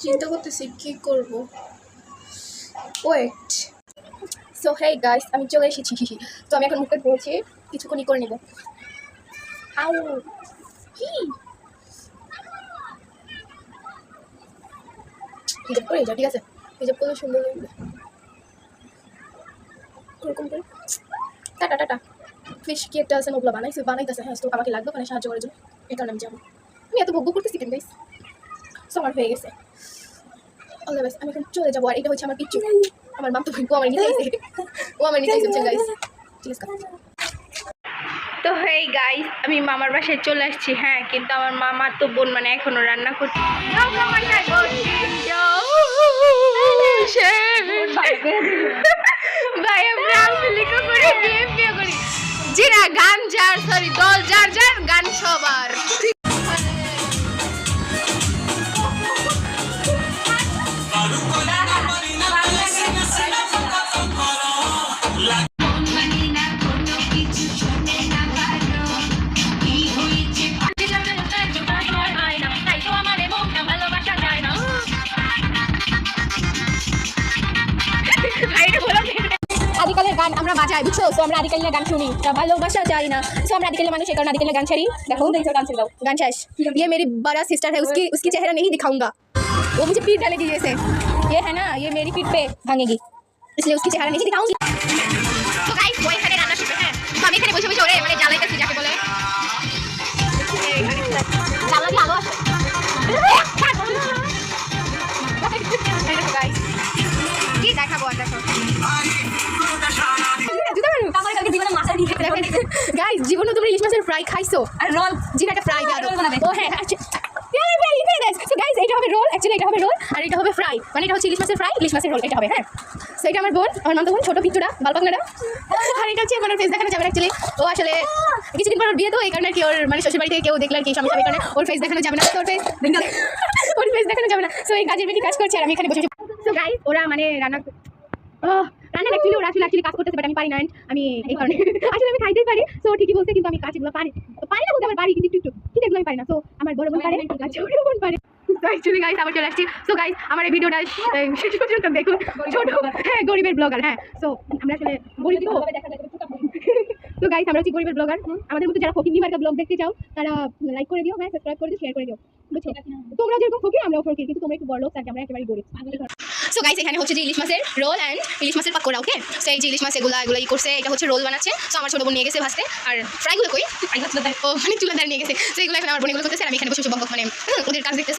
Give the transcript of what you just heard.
চিন্তা করতেছি কি করব। ওয়েট, সো হেই গাইস, আমি চলে এসেছি। তো আমি এখন মুখে ধুয়েছি, কিছুক্ষণই করে নেব। আউ, কি হিজাব করে যা, ঠিক আছে? হিজাব করলে সুন্দর লাগবে এরকম করে। Tata tata. ফিশ কি একটা আছে, ওগুলো বানাইতেছে। হ্যাঁ, তো আমাকে লাগবে ওখানে সাহায্য করার জন্য, এই কারণে আমি যাবো। আমি এত বকবক করতেছি কেন গাইস? সো আমার হয়ে গেছে। All the best. আমি এখন চলে যাবো। আর এটা হচ্ছে আমার পিচ্চু, আমার মাম তো ও আমার নিতে আইছে, ও আমার নিতে আইছে গাইস। ঠিক আছে। তো হেই গাইস, আমি মামার বাসায় চলে আসছি। হ্যাঁ, কিন্তু আমার মামা তো বোন মানে এখনো রান্না করছে। ভাই আমরা আমলিকা করে বিয়ে করি। জিরা গান যার, সরি দল যার যার, গান সবার। আদিকালের গান আমরা বাজাই, বুঝছো? তো আমরা আদিকালের গান শুনি, তা ভালোবাসা চাই না। তো আমরা আদিকালের মানুষ, এই কারণে আদিকালের গান ছাড়ি। দেখো गान ছেড়ে দাও, गान শেষ। ये मेरी बड़ा सिस्टर है, उसकी चेहरा नहीं दिखाऊंगा, वो मुझे पीठ डालेगी जैसे। ये है ना, ये मेरी पीठ पे भागेगी, इसलिए उसकी चेहरा नहीं दिखाऊंगी। तो गाइस वो এখানে রান্না শিখবে। হ্যাঁ, তো আমি এখানে বসে বসে ওরে মানে জ্বালাইতেছি, যাকে বলে জ্বালা দিয়ে আলো আসে। গাইস কি দেখাবো, আর দেখো গাইস, জীবনে তোমরা ইলিশ মাছের ফ্রাই খাইছো? আর রোল, যেটা একটা ফ্রাই বানাবে। ও হ্যাঁ, সো গাইস এটা হবে রোল, অ্যাকচুয়ালি এটা হবে রোল আর এটা হবে ফ্রাই, মানে এটা হচ্ছে ইলিশ মাছের ফ্রাই, ইলিশ মাছের রোল এটা হবে। হ্যাঁ, সো এটা আমার বোন, আমার নাম তো বোন, ছোট পিচ্চুটা, বালপাকনাটা। আর এটা হচ্ছে আমার ফেস দেখানো যাবে না অ্যাকচুয়ালি। ও আসলে কিছুদিন পর ওর বিয়ে, তো এই কারণে কি ওর মানে শ্বশুর বাড়িতে কেউ দেখলে আর কি সমস্যা, এই কারণে ওর ফেস দেখানো যাবে না। তো ওর ফেস দেখানো যাবে না। সো এই কাজের বেশি কাজ করছে আর আমি এখানে বসে। সো গাইস ওরা মানে রান্না অ্যাকচুয়ালি ওরা আসলে কাজ করতেছে, বাট আমি পারি না। আমি এই কারণে আসলে আমি খাইতেই পারি। সো ঠিকই বলছে, কিন্তু আমি কাজগুলো পারি না বলতে, আমার পারি কিন্তু একটু ঠিক এগুলো আমি পারি না। সো আমার বড় বোন পারে, ছোট বোন পারে। অ্যাকচুয়ালি গাইস আবার চলে আসছি। সো গাইস আমার এই ভিডিওটা শেষ পর্যন্ত দেখুন। ছোট, হ্যাঁ, গরিবের ব্লগার। হ্যাঁ, সো আমরা আসলে গরিব তো। তো গাইস আমরা হচ্ছে গরিবের ব্লগার। আমাদের মতো যারা ফকির মার্কা ব্লগ দেখতে চাও তারা লাইক করে দিও, হ্যাঁ, সাবস্ক্রাইব করে দিও, শেয়ার করে দিও, বুঝছো? তোমরা যেরকম ফকির আমরাও ফকির, কিন্তু তোমরা একটু বড় লোক, আমরা একেবারে গরিব। সো গাইস এখানে হচ্ছে যে ইলিশ মাছের রোল অ্যান্ড ইলিশ মাছের পাকোড়া। ওকে, সো এই যে ইলিশ মাছ এগুলো করছে, এটা হচ্ছে রোল বানাচ্ছে। সো আমার ছোট বোন নিয়ে গেছে ভাজতে, আর ফ্রাইগুলো কই ও মানে চুলাদার নিয়ে গেছে। সো এগুলো এখন আমার বোন এগুলো করতেছে, আর আমি এখানে বসে বসে বক মানে ওদের কাজ দেখতেছি।